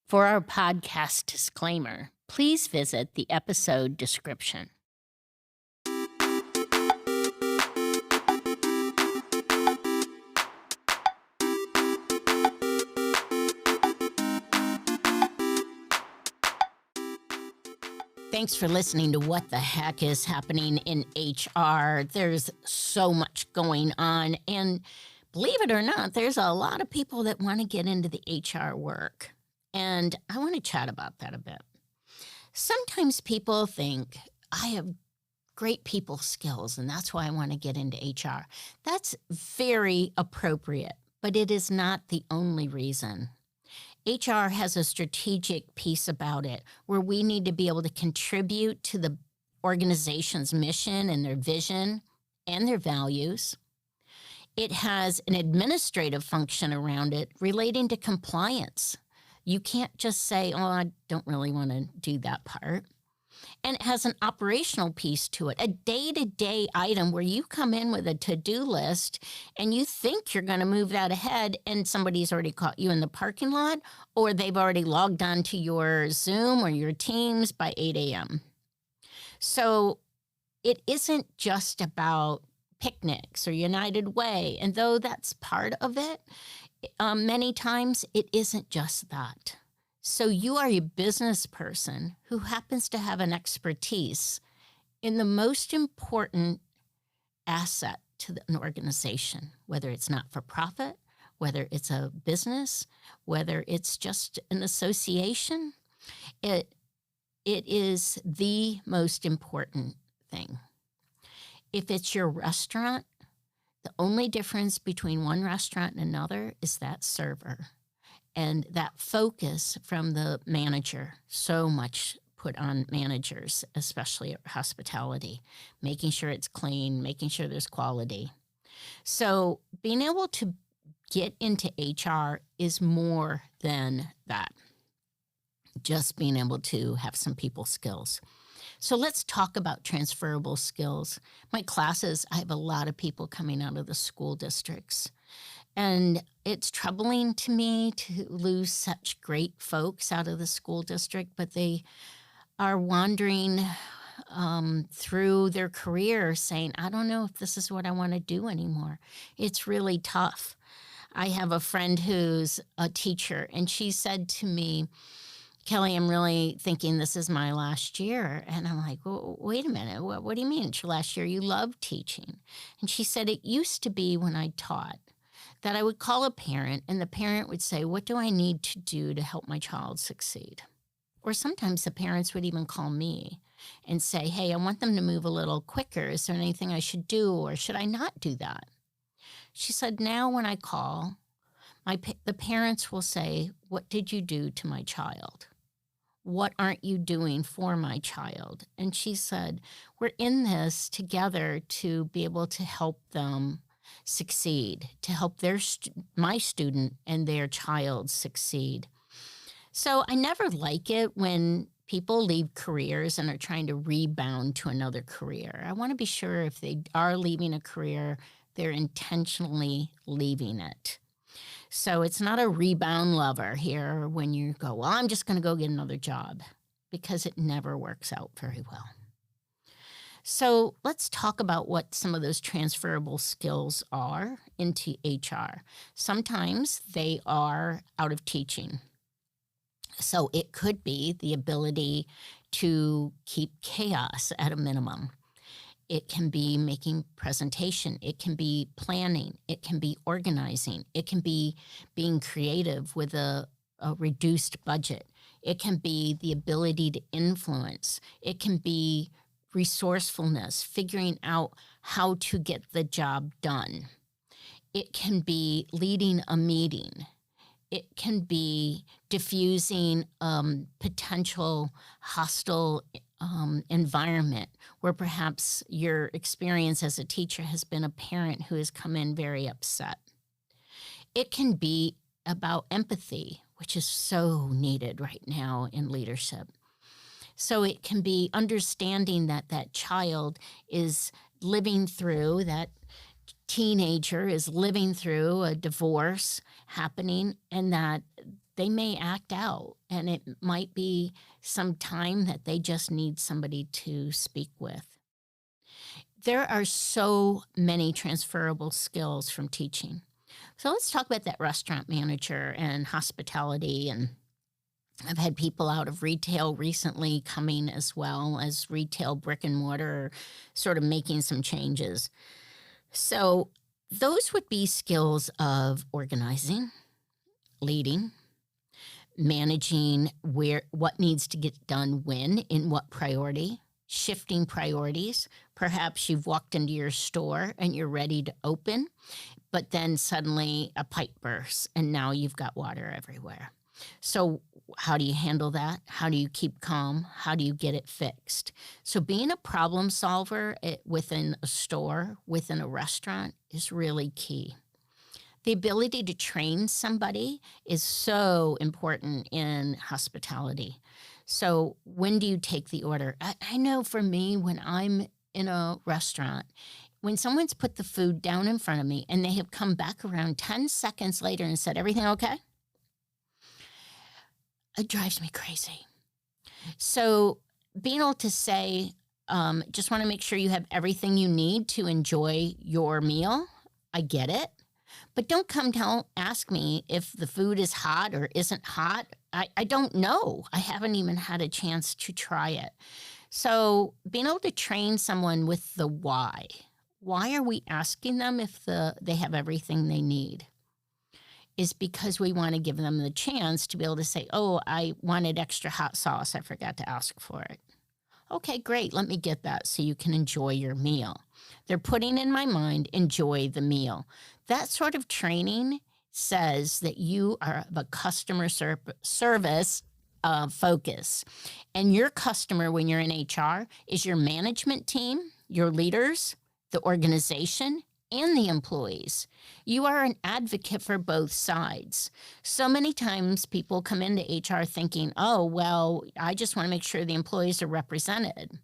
For our podcast disclaimer, please visit the episode description. Thanks for listening to What the Heck is Happening in HR. There's so much going on, and believe it or not, there's a lot of people that want to get into the HR work. And I want to chat about that a bit. Sometimes people think, I have great people skills, and that's why I want to get into HR. That's very appropriate, but it is not the only reason. HR has a strategic piece about it where we need to be able to contribute to the organization's mission and their vision and their values. It has an administrative function around it relating to compliance. You can't just say, oh, I don't really want to do that part. And it has an operational piece to it, a day-to-day item where you come in with a to-do list and you think you're going to move that ahead and somebody's already caught you in the parking lot or they've already logged on to your Zoom or your Teams by 8 a.m. So it isn't just about picnics or United Way, and though that's part of it, many times it isn't just that. So you are a business person who happens to have an expertise in the most important asset to an organization, whether it's not for profit, whether it's a business, whether it's just an association. It is the most important thing. If it's your restaurant, the only difference between one restaurant and another is that server. And that focus from the manager, so much put on managers, especially at hospitality, making sure it's clean, making sure there's quality. So being able to get into HR is more than that, just being able to have some people skills. So let's talk about transferable skills. My classes, I have a lot of people coming out of the school districts. And it's troubling to me to lose such great folks out of the school district, but they are wandering through their career saying, I don't know if this is what I want to do anymore. It's really tough. I have a friend who's a teacher, and she said to me, Kelly, I'm really thinking this is my last year. And I'm like, well, wait a minute. What do you mean it's your last year? You love teaching. And she said, it used to be when I taught that I would call a parent and the parent would say, what do I need to do to help my child succeed? Or sometimes the parents would even call me and say, hey, I want them to move a little quicker. Is there anything I should do or should I not do that? She said, now when I call, the parents will say, what did you do to my child? What aren't you doing for my child? And she said, we're in this together to be able to help them succeed, to help my student and their child succeed. So I never like it when people leave careers and are trying to rebound to another career. I want to be sure if they are leaving a career, they're intentionally leaving it. So it's not a rebound lover here when you go, well, I'm just going to go get another job, because it never works out very well. So let's talk about what some of those transferable skills are into HR. Sometimes they are out of teaching. So it could be the ability to keep chaos at a minimum. It can be making presentation. It can be planning. It can be organizing. It can be being creative with a reduced budget. It can be the ability to influence. It can be resourcefulness, figuring out how to get the job done. It can be leading a meeting. It can be diffusing potential hostile environment where perhaps your experience as a teacher has been a parent who has come in very upset. It can be about empathy, which is so needed right now in leadership. So it can be understanding that that child is living through, that teenager is living through a divorce happening, and that they may act out, and it might be some time that they just need somebody to speak with. There are so many transferable skills from teaching. So let's talk about that restaurant manager and hospitality. And I've had people out of retail recently coming as well as retail brick and mortar, sort of making some changes. So those would be skills of organizing, leading, managing what needs to get done when, in what priority, shifting priorities. Perhaps you've walked into your store and you're ready to open, but then suddenly a pipe bursts and now you've got water everywhere. So how do you handle that? How do you keep calm? How do you get it fixed? So being a problem solver within a store, within a restaurant, is really key. The ability to train somebody is so important in hospitality. So when do you take the order? I know for me, when I'm in a restaurant, when someone's put the food down in front of me and they have come back around 10 seconds later and said, "Everything okay?" It drives me crazy. So being able to say, just want to make sure you have everything you need to enjoy your meal. I get it. But don't come down, ask me if the food is hot or isn't hot. I don't know. I haven't even had a chance to try it. So being able to train someone with the why. Why are we asking them if they have everything they need? Is because we want to give them the chance to be able to say, "Oh, I wanted extra hot sauce. I forgot to ask for it." Okay, great. Let me get that so you can enjoy your meal. They're putting in my mind, enjoy the meal. That sort of training says that you are of a customer service focus. And your customer, when you're in HR, is your management team, your leaders, the organization, and the employees. You are an advocate for both sides. So many times people come into HR thinking, "Oh, well, I just want to make sure the employees are represented."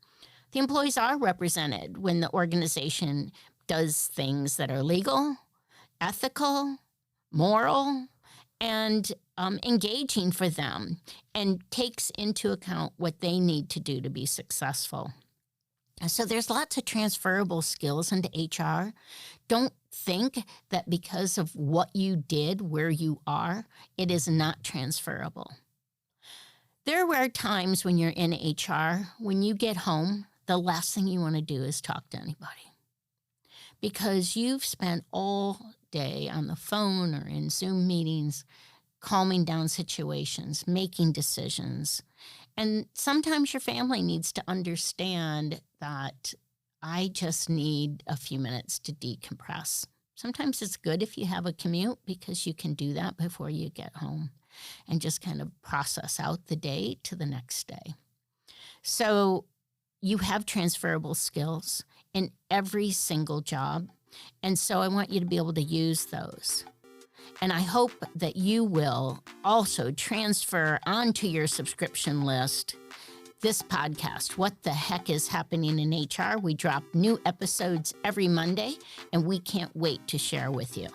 The employees are represented when the organization does things that are legal, ethical, moral, and engaging for them, and takes into account what they need to do to be successful. So there's lots of transferable skills into HR. Don't think that because of what you did where you are, it is not transferable. There are times when you're in HR, when you get home, the last thing you want to do is talk to anybody because you've spent all day on the phone or in Zoom meetings, calming down situations, making decisions. And sometimes your family needs to understand that I just need a few minutes to decompress. Sometimes it's good if you have a commute because you can do that before you get home and just kind of process out the day to the next day. So you have transferable skills in every single job. And so I want you to be able to use those. And I hope that you will also transfer onto your subscription list this podcast, What the Heck is Happening in HR? We drop new episodes every Monday, and we can't wait to share with you.